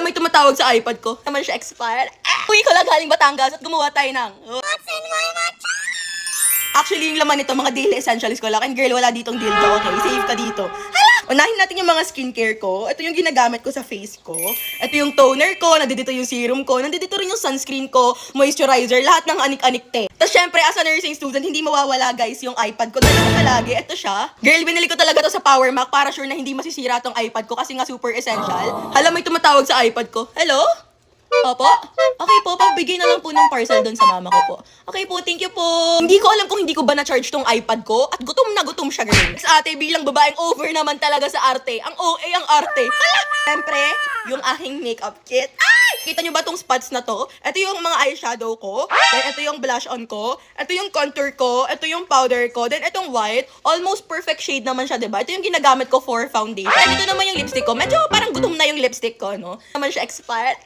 Alam mo yung tumatawag sa iPad ko? Naman siya expired. Uwi ko lang galing Batangas at gumawa tayo ng... What's in my matcha? Actually, yung laman nito, mga daily essentials ko lang. And girl, wala ditong dildo, okay? Save ka dito. Hala! Unahin natin yung mga skincare ko. Ito yung ginagamit ko sa face ko. Ito yung toner ko, nandito yung serum ko, nandito rin yung sunscreen ko, moisturizer, lahat ng anik-anik te. Tapos syempre, as a nursing student, hindi mawawala guys yung iPad ko. Dala ko siya lagi. Ito siya. Girl, binili ko talaga to sa Power Mac para sure na hindi masisira tong iPad ko kasi nga super essential. Hala, may tumatawag sa iPad ko. Hello? Opo? Okay po, pagbigay na lang po ng parcel doon sa mama ko po. Okay po, thank you po. Hindi ko alam kung hindi ko ba na-charge tong iPad ko at gutom na gutom siya, girl. Sa ate, bilang babaeng over naman talaga sa arte. Ang OA ang arte. Hala! Siyempre, yung aking makeup kit. Ay! Kita nyo ba tong spots na to? Ito yung mga eyeshadow ko. Then, ito yung blush on ko. Ito yung contour ko. Ito yung powder ko. Then, itong white. Almost perfect shade naman siya, diba? Ito yung ginagamit ko for foundation. And ito naman yung lipstick ko. Medyo parang gutom na yung lipstick ko, no? Naman siya expired.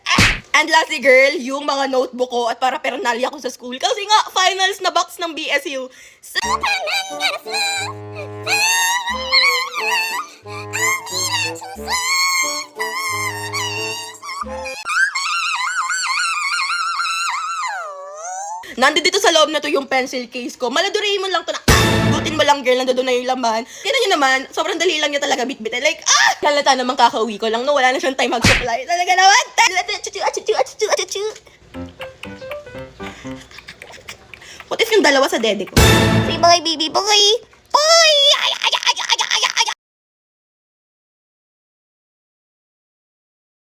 And lastly, girl, yung mga notebook ko at para pernalya ko sa school. Kasi nga, finals na box ng BSU. So, nandito dito sa loob na to yung pencil case ko. Maladoraemon lang to na. Butin mo lang, girl, nandoon na yung laman. Kita nyo naman, sobrang dali lang niya talaga bitbitin. Like, halata naman kakauwi ko lang, no? Wala na siyang time mag-supply. Talaga naman. What if yung dalawa sa dede ko? Say bye, baby. Bye.